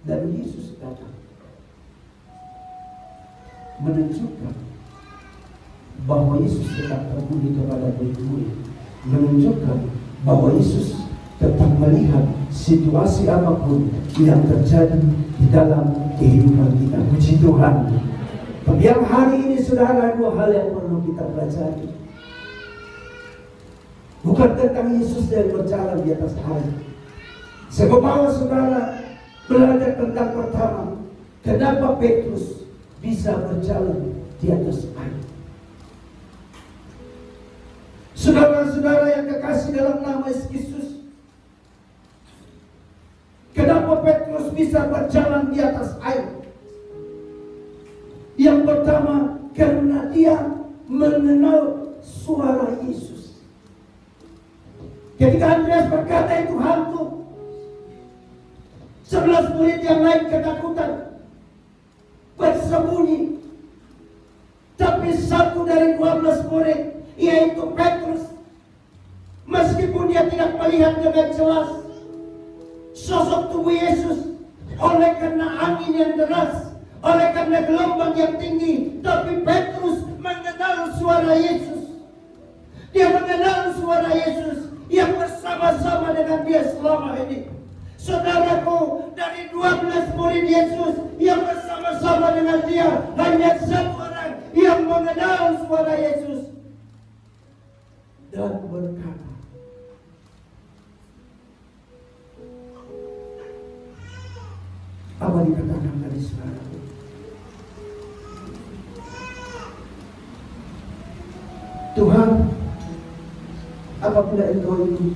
Dan Yesus datang menunjukkan bahwa Yesus tetap peduli kepada murid-murid, menunjukkan bahwa Yesus tetap melihat situasi apapun yang terjadi di dalam kehidupan kita. Puji Tuhan. Tapi yang hari ini saudara, dua hal yang perlu kita pelajari. Bukan tentang Yesus yang berjalan di atas air. Saya mau saudara belajar tentang pertama, kenapa Petrus bisa berjalan di atas air. Saudara-saudara yang kekasih dalam nama Yesus, kenapa Petrus bisa berjalan di atas air? Yang pertama, karena dia mengenal suara Yesus. Ketika Andreas berkata itu hantu, 11 murid yang lain ketakutan, bersembunyi. Tapi satu dari 12 murid, yaitu Petrus, meskipun dia tidak melihat dengan jelas sosok tubuh Yesus, oleh karena angin yang deras, oleh karena gelombang yang tinggi, tapi Petrus mengenal suara Yesus. Dia mengenal suara Yesus yang bersama-sama dengan dia selama ini. Saudaraku, dari 12 murid Yesus yang bersama-sama dengan dia, hanya satu orang yang mengenal suara Yesus dan berkata, apa dikatakan tadi saudaraku? Tuhan, apabila Engkau itu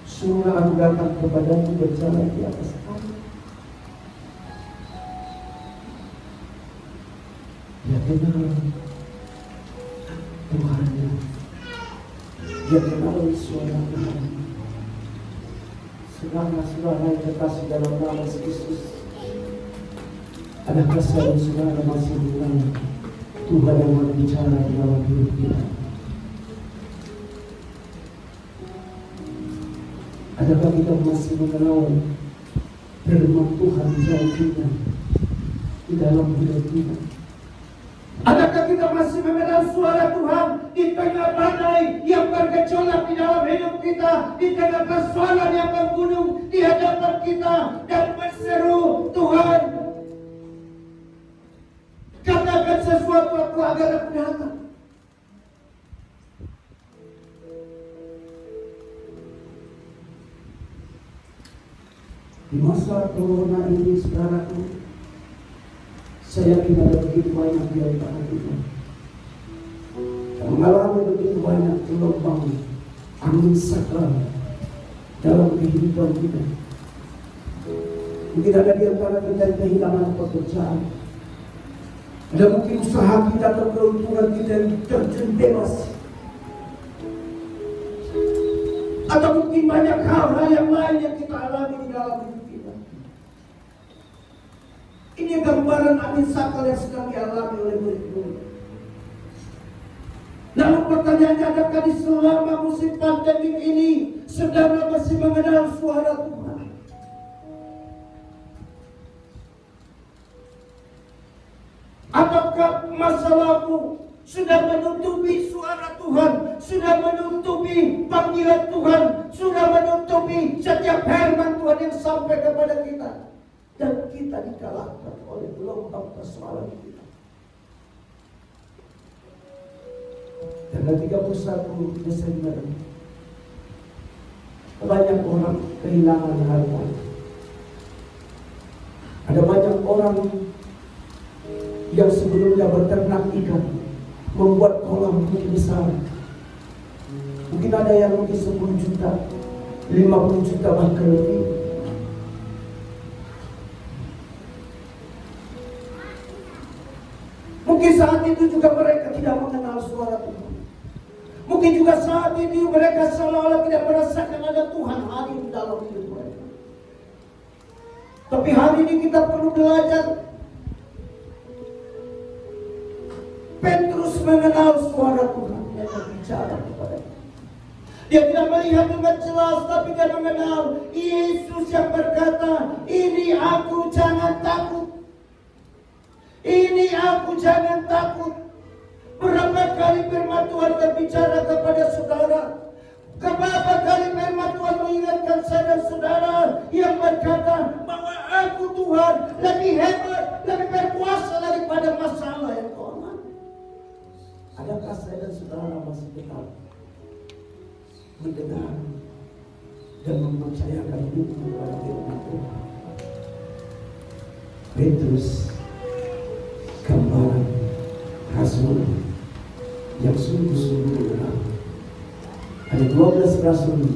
suruh aku datang kepadamu berjalan di atas air. Dia kenal Tuhannya. Dia kenal suara Tuhan. Saudara-saudara yang terkasih dalam nama Yesus, adakah saudara masih mengenal Tuhan yang berbicara di dalam hidup kita? Adakah kita masih mengenal firman Tuhan janjinya di dalam hidup kita? Adakah kita masih mengenal suara Tuhan di tengah badai yang bergejolak di dalam hidup kita, di tengah persoalan yang menggunung di hadapan kita, dan berseru, Tuhan, katakan sesuatu aku agar aku datang. Di masa corona ini, saudaraku, saya yakin ada begitu banyak di antara kita yang mengalami begitu banyak gelombang angin sakral dalam kehidupan kita. Mungkin ada di antara kita yang kehilangan pekerjaan. Ada mungkin usaha kita atau keuntungan kita yang terjun bebas. Atau mungkin banyak hal-hal yang lain yang kita alami di dalam hidup kita. Ini gambaran angin sakral yang sedang dialami oleh murid-murid. Lalu pertanyaannya, adakah di selama musim pandemi ini saudara masih mengenal suara Tuhan? Ataukah masalahmu sudah menutupi suara Tuhan, sudah menutupi panggilan Tuhan, sudah menutupi setiap firman Tuhan yang sampai kepada kita, dan kita dikalahkan oleh gelombang persoalan kita? Tanggal 31 Desember, banyak orang kehilangan harta. Ada banyak orang yang sebelumnya berternak ikan, membuat kolam mungkin besar. Mungkin ada yang mungkin 10 juta, 50 juta bahkan lebih. Mungkin saat itu juga mereka tidak mengenal suara Tuhan. Mungkin juga saat ini mereka seolah-olah tidak merasakan ada Tuhan hadir di dalam hidup mereka. Tapi hari ini kita perlu belajar. Petrus mengenal suara Tuhan yang berbicara kepada dia. Dia tidak melihat dengan jelas, tapi dia mengenal Yesus yang berkata, ini aku, jangan saudaraku, jangan takut. Berapa kali firman Tuhan berbicara kepada saudara? Berapa kali firman Tuhan mengingatkan saya dan saudara yang berkata bahwa aku Tuhan lebih hebat, lebih berkuasa daripada masalah yang kau alami. Adakah saya dan saudara masih tetap mendengar dan mempercayakan hidup kepada firman Tuhan? Petrus, gambaran rasul yang sungguh-sungguh benar. Ada 12 rasul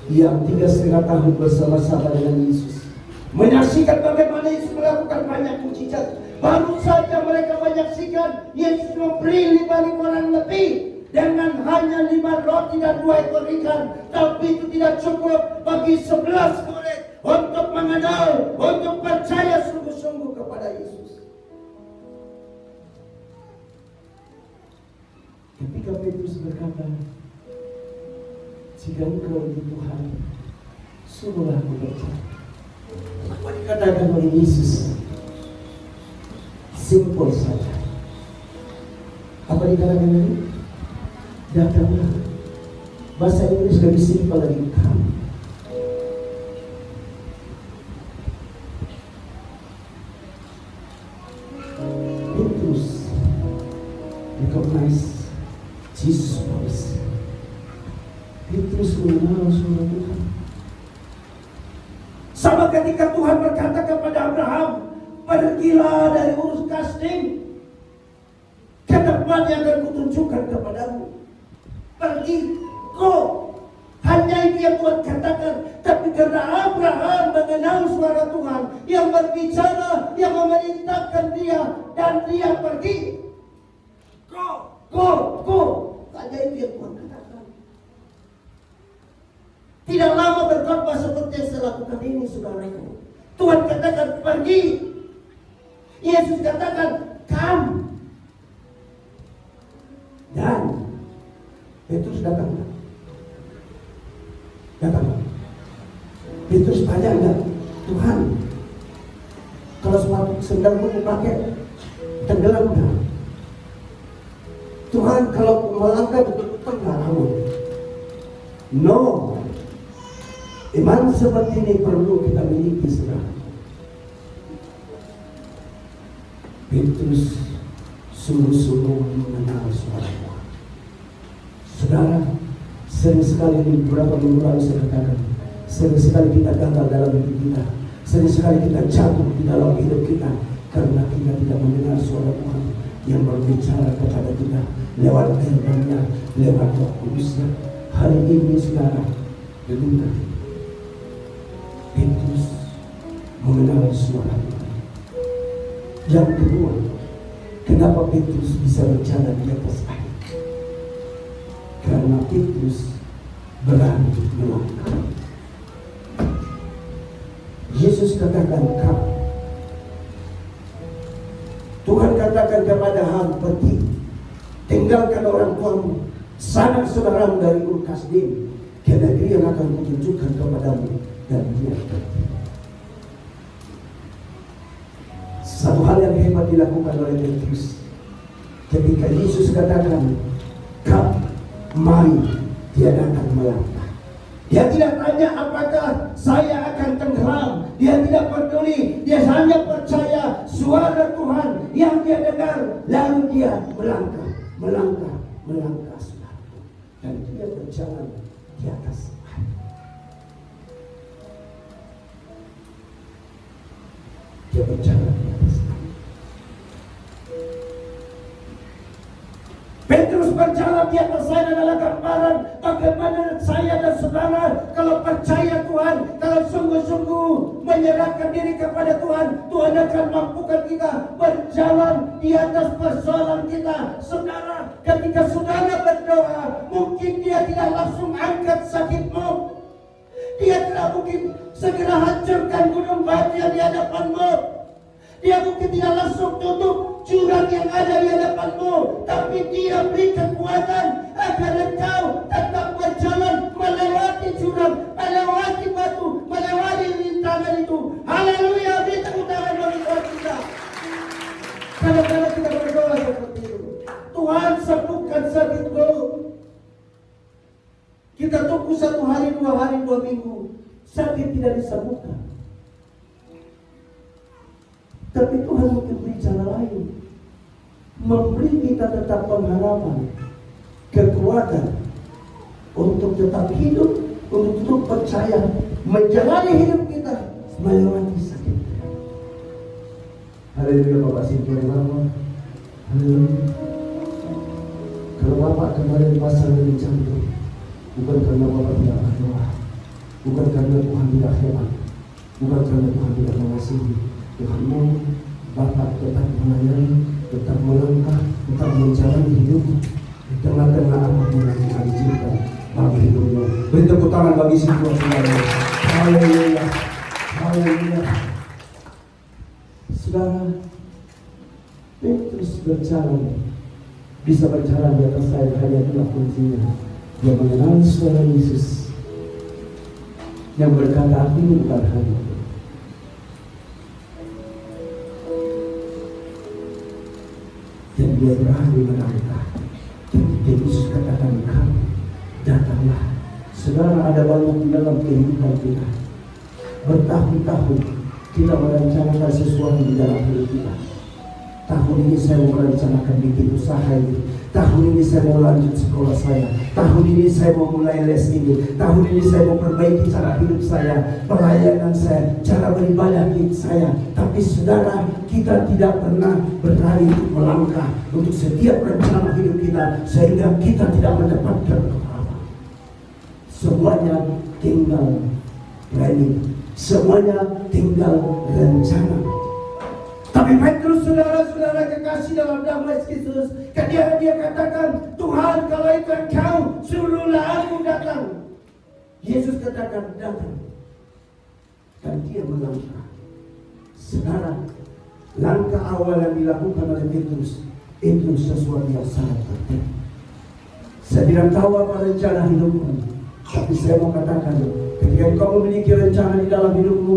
yang 3,5 tahun bersama-sama dengan Yesus, menyaksikan bagaimana Yesus melakukan banyak mukjizat. Baru saja mereka menyaksikan Yesus memberi 5.000 orang lebih dengan hanya 5 roti dan 2 ekor ikan. Tapi itu tidak cukup bagi 11 murid untuk mengenal, untuk percaya sungguh-sungguh kepada Yesus. Ketika Petrus berkata, jika engkau itu Tuhan, suruhlah aku percaya. Apa dikatakan oleh Yesus? Simpel saja. Apa dikatakan ini? Datanglah. Bahasa Inggris lebih simpel lagi. Come. Petrus recognize Jesus voice. Petrus mengenal suara Tuhan. Sama ketika Tuhan berkata kepada Abraham, pergilah dari Ur Kasdim, ke tempat yang akan kutunjukkan kepadamu. Pergi, go. Hanya itu yang Tuhan katakan. Tapi karena Abraham mengenal suara Tuhan yang berbicara, yang memerintahkan dia, dan dia pergi. Go. Hanya itu yang Tuhan katakan. Tidak lama berkhotbah seperti yang saya lakukan ini, saudaraku. Tuhan katakan pergi. Yesus katakan come. Dan Petrus datang. Petrus tanya enggak, Tuhan, kalau sepatu sendalku dipakai tenggelam enggak? Tuhan, kalau melangkah betul-betul enggak laut? No. Iman seperti ini perlu kita miliki, saudara. Petrus sungguh-sungguh mengenal suara Tuhan. Saudara, sering sekali di beberapa minggu lalu saya katakan, sering sekali kita gagal dalam hidup kita, sering sekali kita jatuh di dalam hidup kita karena kita tidak mendengar suara Tuhan yang berbicara kepada kita lewat firman-Nya, lewat Roh Kudus-Nya. Hari ini saudara, dengar, Petrus mengenal suara Tuhan. Yang kedua, kenapa Petrus bisa berjalan di atas air? Karena Petrus berani melangkah. Yesus katakan kamu. Tuhan katakan kepada Ham, pergi, tinggalkan orang tuamu, sanak saudaramu dari Ur Kasdim, ke negeri yang akan kutunjukkan kepadamu. Dan dia pergi. Satu hal yang hebat dilakukan oleh Petrus ketika Yesus katakan, kamu, mari, dia akan melangkah. Dia tidak tanya apakah saya akan tenggelam. Dia tidak peduli. Dia hanya percaya suara Tuhan yang dia dengar. Lalu dia melangkah. Dan dia berjalan di atas air. Dia berjalan di atas air. Petrus berjalan di atas air adalah gambaran bagaimana saya dan saudara kalau percaya Tuhan, kalau sungguh-sungguh menyerahkan diri kepada Tuhan, Tuhan akan mampukan kita berjalan di atas persoalan kita. Saudara, ketika saudara berdoa, mungkin dia tidak langsung angkat sakitmu. Dia tidak mungkin segera hancurkan gunung batu yang di hadapanmu. Dia mungkin tidak langsung tutup jurang yang ada di hadapanmu, tapi dia beri kekuatan agar engkau tetap berjalan melewati jurang, melewati batu, melewati rintangan itu. Haleluya, beri tepuk tangan bagi Tuhan kita. Kalau kita disembuhkan. Tapi Tuhan memberi cara lain, memberi kita tetap pengharapan, kekuatan untuk tetap hidup, untuk tetap percaya, menjalani hidup kita melewati sakit. Haleluya Bapak Sintuan Mama. Haleluya. Kalau Bapak kemarin pasal dengan jantung, bukan karena Bapak tidak berdoa, bukan karena Tuhan tidak hebat, bukan karena Tuhan tidak mengasihi. Tuhan mau Bapak tetap melayani, tetap melangkah, tetap menjalani hidup di tengah-tengah apapun yang Tuhan izinkan bagi hidupnya. Beri tepuk tangan bagi Sintuan Mama. Haleluya. Haleluya. Saudara, Petrus berjalan, bisa berjalan di atas air hanya itulah kuncinya. Dia mengenal suara Yesus yang berkata, aku ini bukan hanya. Dan dia berani melangkah. Ketika Yesus katakan, kamu datanglah. Saudara, ada banyak di dalam kehidupan kita. Bertahun-tahun kita merencanakan sesuatu di dalam hidup kita. Tahun ini saya mau merencanakan bikin usaha ini. Tahun ini saya mau lanjut sekolah saya. Tahun ini saya mau mulai les ini. Tahun ini saya mau perbaiki cara hidup saya, pelayanan saya, cara beribadah hidup saya. Tapi saudara, kita tidak pernah berani untuk melangkah untuk setiap rencana hidup kita, sehingga kita tidak mendapatkan apa-apa. Semuanya tinggal planning. Semuanya tinggal rencana. Tapi Petrus, saudara-saudara kekasih dalam nama Yesus, ketika dia katakan, Tuhan kalau itu Engkau, suruhlah aku datang. Yesus katakan, datang. Dan dia melangkah. Saudara, langkah awal yang dilakukan oleh Petrus itu sesuatu yang sangat penting. Saya tidak tahu apa rencana hidupmu, tapi saya mau katakan, ketika engkau memiliki rencana di dalam hidupmu,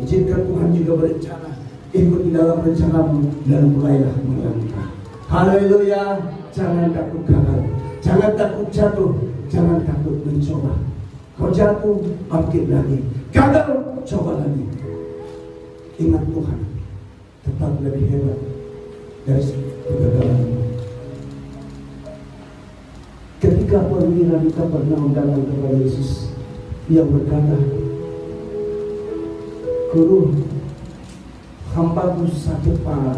izinkan Tuhan juga berencana. Ikut di dalam rencanamu dan mulailah melangkah. Haleluya. Jangan takut gagal, jangan takut jatuh, jangan takut mencoba. Kau jatuh, bangkit lagi. Gagal, coba lagi. Ingat Tuhan tetap lebih hebat dari kegagalanmu. Ketika perwira di Kapernaum datang kepada Yesus, dia berkata, Guru, hambaku sakit parah.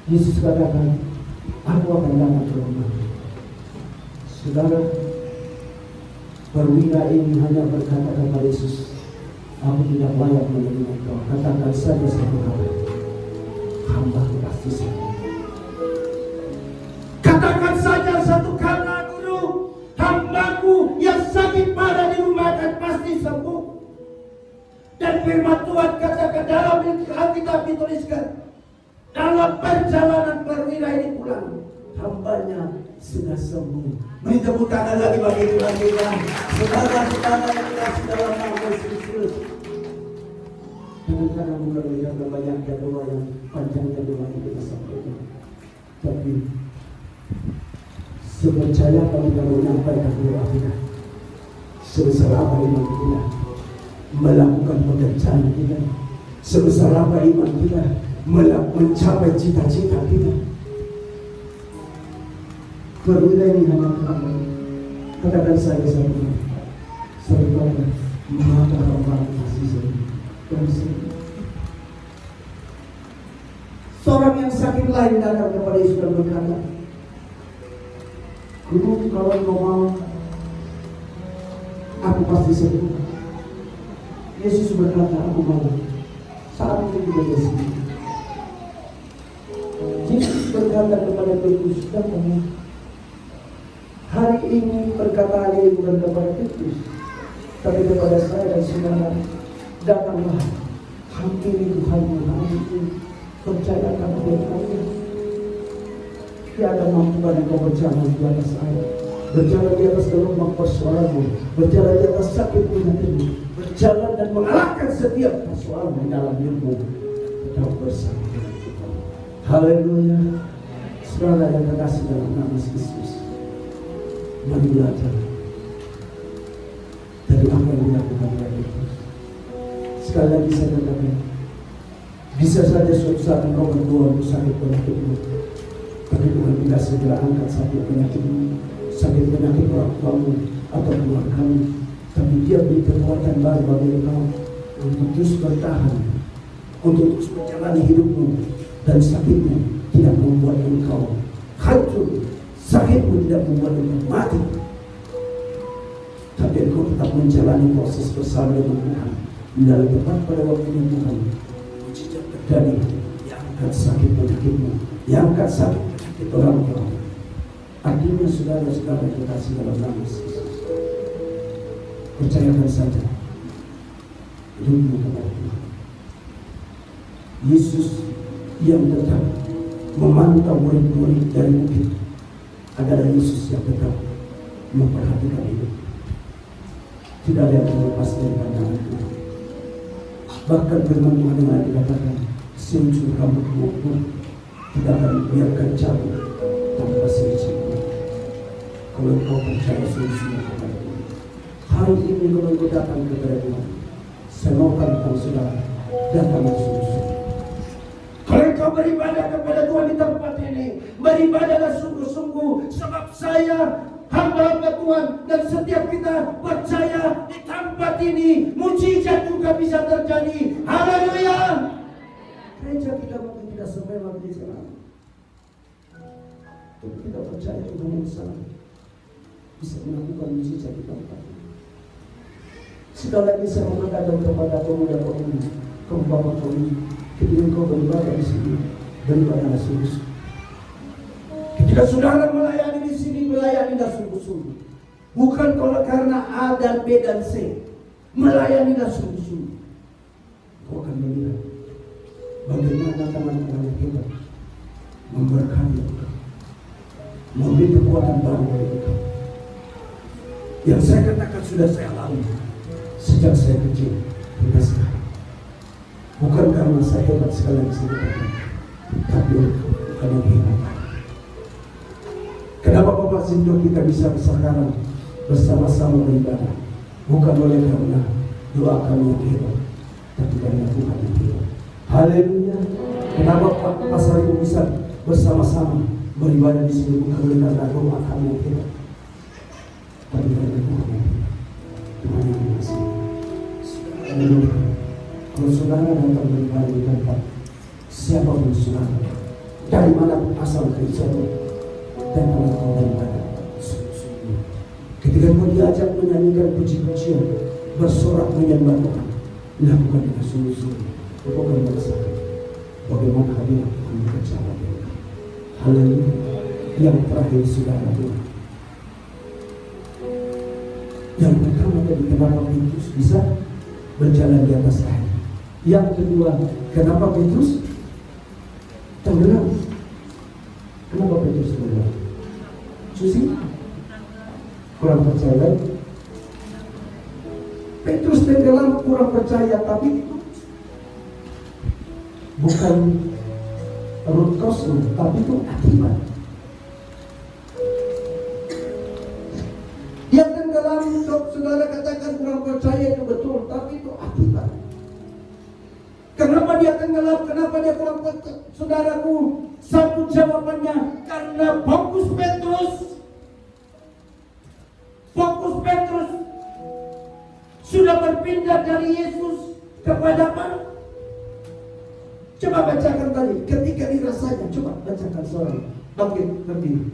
Yesus katakan, aku akan datang ke rumah. Saudara, perwira ini hanya berkata kepada Yesus, aku tidak layak menerima kau. Katakan saja satu kata, hambaku pasti sakit. Katakan saja satu kata, Guru, hambaku yang sakit parah di rumah akan pasti sembuh. Dan firman Tuhan katakan dalam Alkitab dituliskan, dalam perjalanan perwira ini pulang, hambanya sudah sembuh. Beri tepuk tangan lagi bagi Tuhan kita. Saudara-saudara yang dikasih dalam nama Yesus. Kadang-kadang bukan melihat banyaknya doa yang panjangnya doa yang kita sampaikan, tapi sepercaya kami dalam menyampaikan doa kita, sebesar apa iman kita melakukan pekerjaan kita, sebesar apa iman kita mencapai cita-cita kita. Perwira ini hanya katakan saya satu kata, maka hamba masih sembuh. Seorang yang sakit lain datang kepada Yesus dan berkata, Guru, kalau kau mau, aku pasti sembuh. Yesus berkata, aku mau. Saat itu juga dia sembuh. Yesus berkata kepada Petrus, datanglah. Hari ini perkataan ini bukan kepada Petrus, tapi kepada saya dan saudara. Datanglah, hampiri Tuhanmu hari ini. Percayakan kepada kami. Dia akan mampukan engkau berjalan di atas air, berjalan di atas gelombang persoalanmu, berjalan di atas sakit penyakitmu, berjalan dan mengalahkan setiap persoalan di dalam hidupmu. Tetap bersama dengan Tuhan. Haleluya. Saudara yang terkasih dalam nama Yesus, mari belajar dari apa yang dilakukan oleh Yesus. Sekali lagi saya katakan, bisa saja suatu saat engkau berdua sakit penyakitmu, tapi Tuhan tidak segera angkat sakit penyakitmu, sakit penyakit orang tuamu atau keluargamu, tapi Dia beri kekuatan baru bagi engkau untuk terus bertahan, untuk terus menjalani hidupmu, dan sakitmu tidak membuat engkau hancur, sakitmu tidak membuat engkau mati, tapi engkau tetap menjalani proses bersama dengan Tuhan. Dalam tepat pada waktunya Tuhan, mujizat terjadi. Yang angkat sakit penyakitmu, yang angkat sakit penyakit orang tua. Artinya saudara-saudara yang kasih dalam nama Yesus, percayakan saja hidupmu kepada Tuhan. Yesus yang tetap memantau murid-murid dari bukit adalah Yesus yang tetap memperhatikan hidup. Tidak ada yang terlepas dari pandangan Tuhan. Bahkan firman Tuhan yang dikatakan, seujung rambutmu pun tidak akan biarkan cabut tanpa seizin. Kalau kau percaya sungguh kepada Tuhan, hari ini kalau kau datang kepada Tuhan, saya maukan engkau sudah datang sungguh. Kalau kau beribadah kepada Tuhan di tempat ini, beribadahlah sungguh-sungguh, sebab saya hamba-hamba Tuhan dan setiap kita percaya di tempat ini mujizat juga bisa terjadi. Haleluya. Gereja kita mungkin tidak semewah di sana, tapi kita percaya Tuhan yang sana bisa melakukan mujizat di tempat ini. Sekali lagi saya mengatakan kepada pemuda-pemudi, kaum bapak-pemudi, ketika engkau beribadah di sini, beribadahlah sungguh-sungguh. Ketika saudara melayani di sini, melayanilah sungguh-sungguh. Bukan kalau karena A dan B dan C. Melayanilah sungguh-sungguh. Kau akan melihat bagaimana tangan-tangan yang hebat memberkati engkau, memberi kekuatan baru bagi engkau. Yang saya katakan sudah saya alami sejak saya kecil hingga sekarang. Bukan karena saya hebat sekali lagi saya katakan, tapi engkau bukan yang hebat. Kenapa Bapak Sinto kita bisa sekarang bersama-sama beribadah? Bukan oleh karena doa kami yang hebat, tapi karena Tuhan yang hebat. Haleluya. Kenapa Pak Pasar itu bisa bersama-sama beribadah di sini? Bukan oleh karena doa kami yang hebat, tapi karena Tuhan yang hebat. Tuhan yang mengasihi. Haleluya. Kalau saudara datang beribadah di tempat, siapapun saudara, dari mana asal keislaman, dan kalau kau beribadah sungguh-sungguh, ketika kau diajak menyanyikan puji-pujian, bersorak menyembah Tuhan, lakukan dengan sungguh-sungguh. Kau akan merasakan bagaimana hadirat Tuhan bekerja bagi engkau. Haleluya. Yang terakhir saudara Tuhan, yang pertama tadi, kenapa Petrus bisa berjalan di atas air? Yang kedua, kenapa Petrus tenggelam? Kenapa Petrus tenggelam? Susi? Kurang percaya. Petrus tenggelam kurang percaya, tapi bukan root cause, tapi itu akibat. Dia tenggelam, saudara katakan kurang percaya itu betul, tapi itu akibat. Kenapa dia tenggelam? Kenapa dia kurang percaya? Saudaraku, satu jawabannya karena fokus Petrus sudah berpindah dari Yesus kepada mana? Coba bacakan tadi, ketika dirasanya. Coba bacakan soal bangkit berdiri.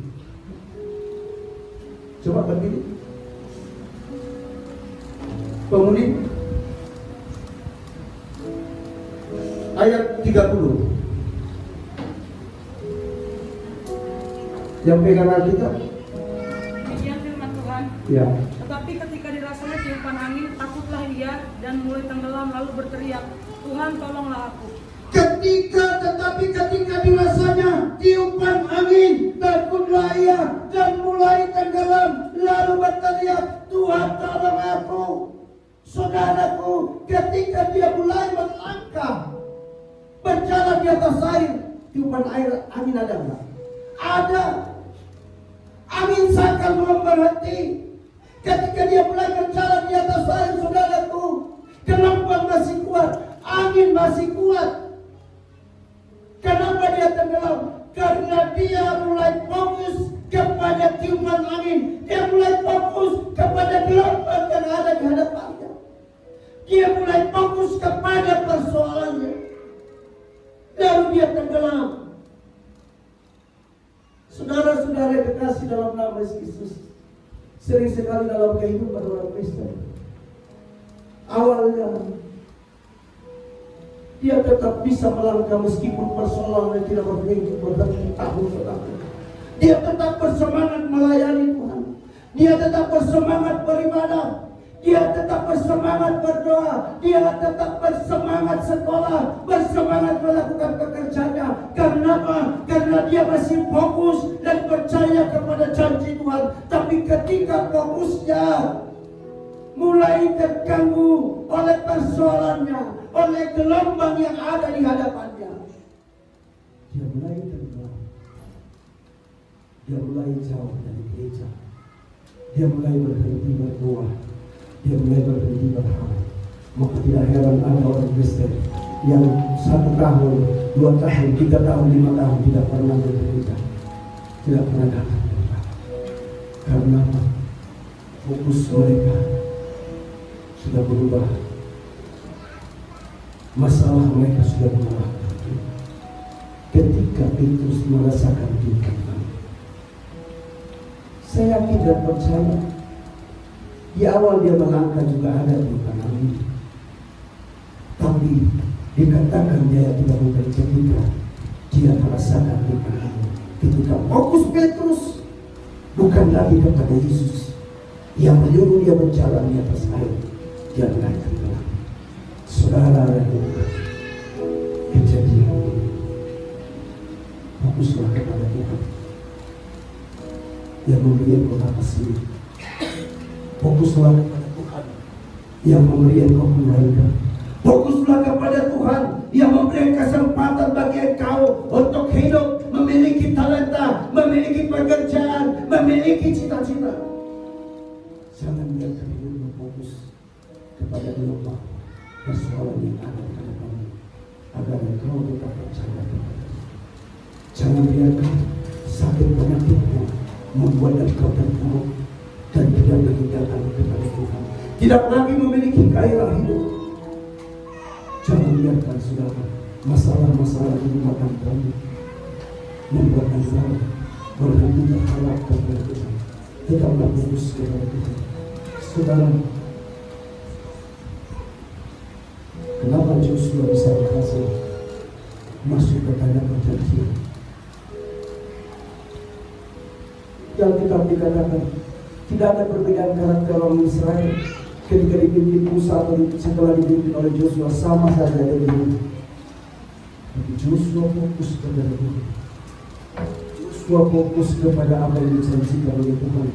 Coba berdiri. Pemudi ayat 30. Yang pegang Alkitab. Demikian firman Tuhan. Ya. Tetapi ketika dirasanya tiupan angin, takutlah ia dan mulai tenggelam lalu berteriak, Tuhan tolonglah aku. Ketika dirasanya tiupan angin, takutlah ia dan mulai tenggelam lalu berteriak, Tuhan tolong aku. Saudaraku, ketika dia mulai melangkah berjalan di atas air, tiupan air angin ada enggak? Ada. Angin sangkal belum berhenti. Ketika dia mulai berjalan di atas air, saudaraku, gelombang masih kuat, angin masih kuat. Kenapa dia tenggelam? Karena dia mulai fokus kepada tiupan angin. Dia mulai fokus kepada gelombang yang ada di hadapannya. Dia mulai fokus kepada persoalannya. Lalu dia tenggelam. Saudara-saudara yang kekasih dalam nama Yesus, sering sekali dalam kehidupan orang Kristen, awalnya dia tetap bisa melangkah meskipun persoalannya tidak berhenti tahun ke tahun. Dia tetap bersemangat melayani Tuhan. Dia tetap bersemangat beribadah. Dia tetap bersemangat berdoa. Dia tetap bersemangat sekolah, bersemangat melakukan pekerjaannya. Kenapa? Karena dia masih fokus dan percaya kepada janji Tuhan. Tapi ketika fokusnya mulai terganggu oleh persoalannya, oleh gelombang yang ada di hadapannya, dia mulai tenggelam. Dia mulai jauh dari gereja. Dia mulai berhenti berdoa. Dia mulai berhenti berharap. Maka tidak heran ada orang Kristen yang 1 tahun, 2 tahun, 3 tahun, 5 tahun tidak pernah bergereja, tidak pernah datang ke Tuhan. Karena apa? Fokus mereka sudah berubah. Masalah mereka sudah berubah. Ketika Petrus merasakan tiupan, saya yakin dan percaya di awal dia melangkah juga ada tiupan angin. Tapi dikatakan dia tidak bukan ketika dia merasakan tiupan angin. Ketika fokus Petrus bukan lagi kepada Yesus yang menyuruh dia berjalan di atas air, dia mulai tenggelam. Saudara dan kejadian ini, fokuslah kepada Tuhan yang memberi engkau napas hidup. Fokuslah kepada Tuhan yang memberi engkau kebaikan. Fokuslah kepada Tuhan yang memberi kesempatan bagi engkau untuk hidup, memiliki talenta, memiliki pekerjaan, memiliki cita-cita. Jangan biarkan hidupmu fokus kepada gelombang persoalan yang ada di hadapanmu, agar engkau tetap percaya kepada Tuhan. Jangan biarkan sakit penyakitmu membuat engkau terpuruk dan tidak meninggalkan kepada Tuhan, tidak lagi memiliki gairah hidup. Jangan biarkan saudara masalah-masalah di rumah tanggamu membuat engkau berhenti berharap kepada Tuhan. Tetaplah fokus kepada Tuhan. Saudara, kenapa Joshua bisa berhasil masuk ke tanah perjanjian? Yang kita dikatakan tidak ada perbedaan karakter orang Israel ketika dipimpin Musa atau setelah dipimpin oleh Joshua, sama saja ada di sini. Tapi Joshua fokus kepada Tuhan. Joshua fokus kepada apa yang dijanjikan oleh Tuhan.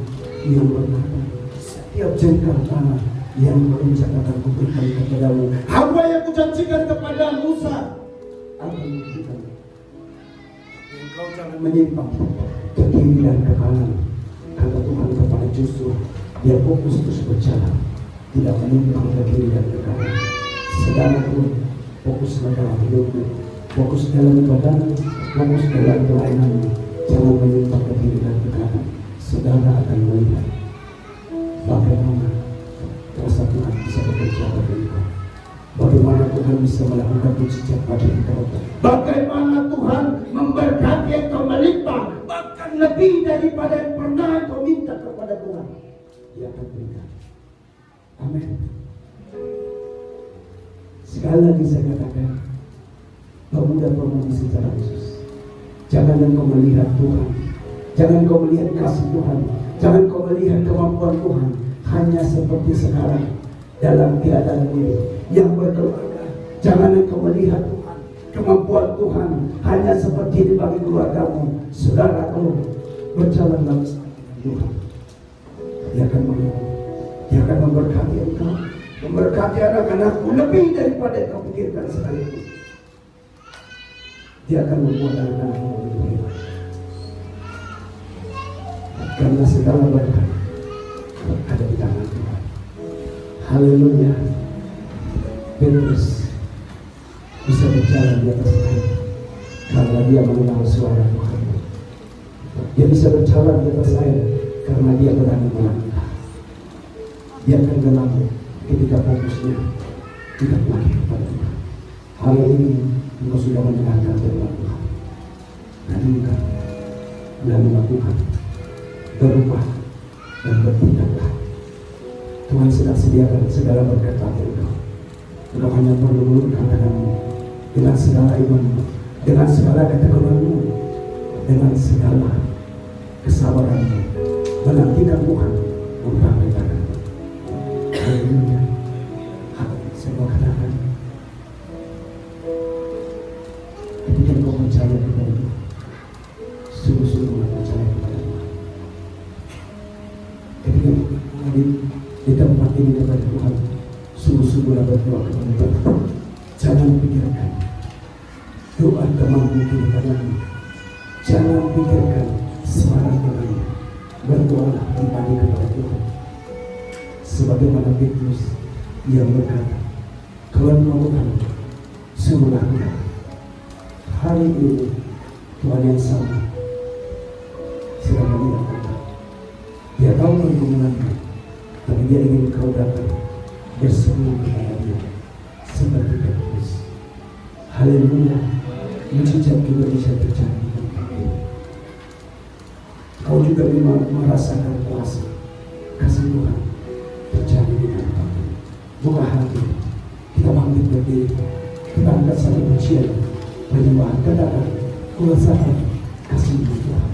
Ia berkata, setiap jengkal tanah yang berencana akan kuberikan kepadamu. Apa yang kujanjikan kepada Musa akan kuberikan. Engkau jangan menyimpang ke kiri dan ke kanan. Kata Tuhan kepada Joshua, dia fokus terus berjalan, tidak menyimpang ke kiri dan ke kanan. Sedangkan pun fokuslah dalam hidupmu, fokus dalam ibadahmu, fokus dalam pelayananmu. Jangan menyimpang ke kiri dan ke kanan. Saudara akan melihat bagaimana kuasa Tuhan bisa bekerja bagi engkau. Bagaimana Tuhan bisa melakukan mujizat bagi engkau. Bagaimana Tuhan memberkati engkau melimpah, bahkan lebih daripada yang pernah engkau minta kepada Tuhan. Dia akan berikan. Amin. Sekali lagi saya katakan, pemuda-pemudi secara khusus, jangan engkau melihat Tuhan, jangan engkau melihat kasih Tuhan, jangan engkau melihat kemampuan Tuhan hanya seperti sekarang dalam keadaan ini yang berkeluarga. Jangan engkau melihat Tuhan, kemampuan Tuhan hanya seperti di bagi keluargamu. Saudaraku, berjalan dalam Tuhan. Dia akan menolong, dia akan memberkati engkau, memberkati anak-anakmu lebih daripada engkau pikirkan sekalipun. Dia akan membuat anak-anakmu lebih baik. Karena segala berkat ada di tangan Tuhan. Haleluya. Petrus bisa berjalan di atas air karena dia mengenal suara Tuhan. Dia bisa berjalan di atas air karena dia berani melangkah. Dia akan gelam ketika fokusnya tidak lagi kepada Tuhan. Hari ini engkau sudah mendengarkan firman Tuhan. Dan engkau sudah melakukan, berubah dan bertindaklah. Tuhan sedang sediakan segala berkat bagi engkau. Engkau hanya perlu mengulurkan tanganmu dengan segala imanmu, dengan segala ketekunan-mu, dengan segala kesabaranmu, menantikan Tuhan membangun tanganmu. Haleluya. Saya mau katakan, ketika engkau percaya kepada Tuhan, sungguh-sungguh percaya kepada Tuhan. Ketika di tempat ini kepada Tuhan, sungguh-sungguhlah berdoa kepada Tuhan. Jangan pikirkan doa temanmu kiri kananmu. Jangan pikirkan suara temanmu. Berdoalah pribadi kepada Tuhan. Sebagaimana Petrus yang berkata, kalau melakukan, suruh lakukan. Hari ini Tuhan yang sama sedang melihat. Dia tahu pergumulanmu, tapi dia ingin kau datang bersemu kepada dia seperti Petrus. Haleluya. Mujizat juga bisa terjadi. Kau juga merasakan kuasa kasih Tuhan terjadi di dalam hati. Buka hati, kita bangkit berdiri, kita angkat satu pujian penyembahan, katakan kuasa kasih Tuhan.